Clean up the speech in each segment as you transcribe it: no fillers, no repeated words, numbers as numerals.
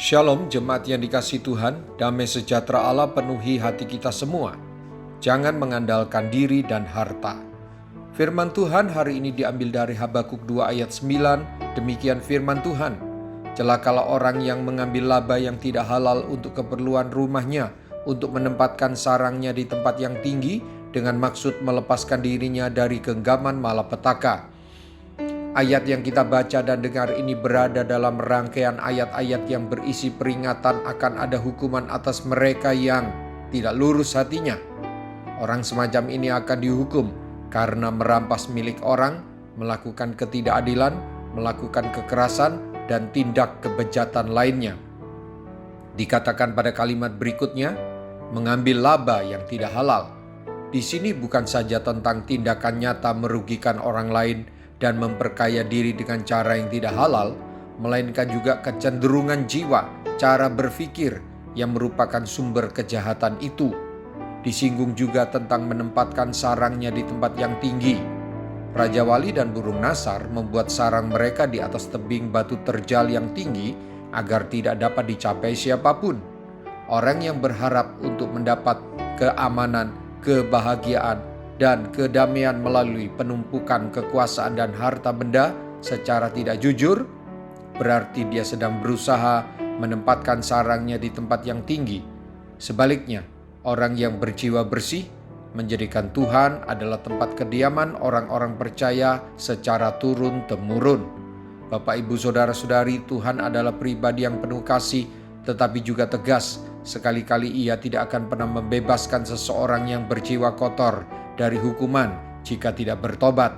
Shalom jemaat yang dikasihi Tuhan, damai sejahtera Allah penuhi hati kita semua. Jangan mengandalkan diri dan harta. Firman Tuhan hari ini diambil dari Habakuk 2 ayat 9, demikian firman Tuhan. Celakalah orang yang mengambil laba yang tidak halal untuk keperluan rumahnya, untuk menempatkan sarangnya di tempat yang tinggi, dengan maksud melepaskan dirinya dari genggaman malapetaka. Ayat yang kita baca dan dengar ini berada dalam rangkaian ayat-ayat yang berisi peringatan akan ada hukuman atas mereka yang tidak lurus hatinya. Orang semacam ini akan dihukum karena merampas milik orang, melakukan ketidakadilan, melakukan kekerasan, dan tindak kebejatan lainnya. Dikatakan pada kalimat berikutnya, mengambil laba yang tidak halal. Di sini bukan saja tentang tindakan nyata merugikan orang lain dan memperkaya diri dengan cara yang tidak halal, melainkan juga kecenderungan jiwa, cara berpikir yang merupakan sumber kejahatan itu. Disinggung juga tentang menempatkan sarangnya di tempat yang tinggi. Raja Wali dan burung Nasar membuat sarang mereka di atas tebing batu terjal yang tinggi agar tidak dapat dicapai siapapun. Orang yang berharap untuk mendapat keamanan, kebahagiaan, dan kedamaian melalui penumpukan kekuasaan dan harta benda secara tidak jujur, berarti dia sedang berusaha menempatkan sarangnya di tempat yang tinggi. Sebaliknya, orang yang berjiwa bersih menjadikan Tuhan adalah tempat kediaman orang-orang percaya secara turun-temurun. Bapak, Ibu, Saudara-saudari, Tuhan adalah pribadi yang penuh kasih tetapi juga tegas. Sekali-kali Ia tidak akan pernah membebaskan seseorang yang berjiwa kotor dari hukuman jika tidak bertobat.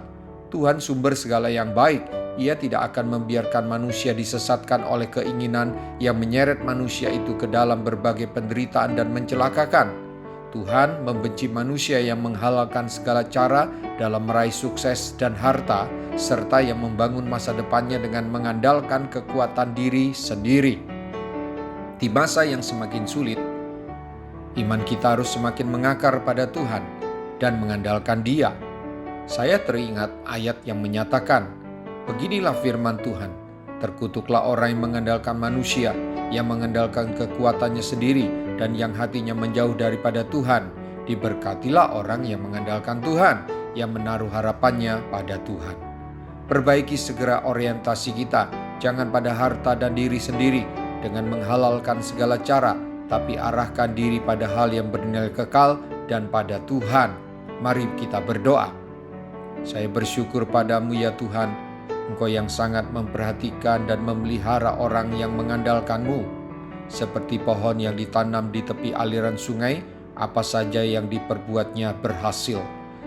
Tuhan sumber segala yang baik. Ia tidak akan membiarkan manusia disesatkan oleh keinginan yang menyeret manusia itu ke dalam berbagai penderitaan dan mencelakakan. Tuhan membenci manusia yang menghalalkan segala cara dalam meraih sukses dan harta, serta yang membangun masa depannya dengan mengandalkan kekuatan diri sendiri. Di masa yang semakin sulit, iman kita harus semakin mengakar pada Tuhan dan mengandalkan Dia. Saya teringat ayat yang menyatakan, beginilah firman Tuhan, terkutuklah orang yang mengandalkan manusia, yang mengandalkan kekuatannya sendiri, dan yang hatinya menjauh daripada Tuhan. Diberkatilah orang yang mengandalkan Tuhan, yang menaruh harapannya pada Tuhan. Perbaiki segera orientasi kita, jangan pada harta dan diri sendiri, dengan menghalalkan segala cara, tapi arahkan diri pada hal yang bernilai kekal dan pada Tuhan. Mari kita berdoa. Saya bersyukur padamu ya Tuhan, Engkau yang sangat memperhatikan dan memelihara orang yang mengandalkan-Mu. Seperti pohon yang ditanam di tepi aliran sungai, apa saja yang diperbuatnya berhasil.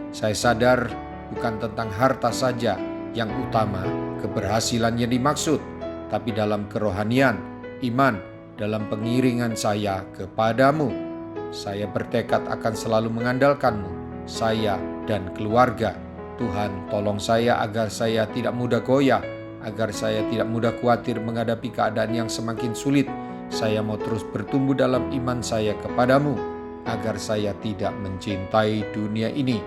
Saya sadar bukan tentang harta saja yang utama keberhasilan yang dimaksud, tapi dalam kerohanian, iman, dalam pengiringan saya kepadamu. Saya bertekad akan selalu mengandalkan-Mu, saya dan keluarga. Tuhan, tolong saya agar saya tidak mudah goyah, agar saya tidak mudah khawatir menghadapi keadaan yang semakin sulit. Saya mau terus bertumbuh dalam iman saya kepadamu, agar saya tidak mencintai dunia ini.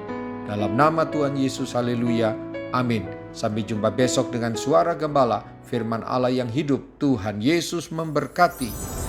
Dalam nama Tuhan Yesus, haleluya, amin. Sampai jumpa besok dengan suara gembala, firman Allah yang hidup. Tuhan Yesus memberkati.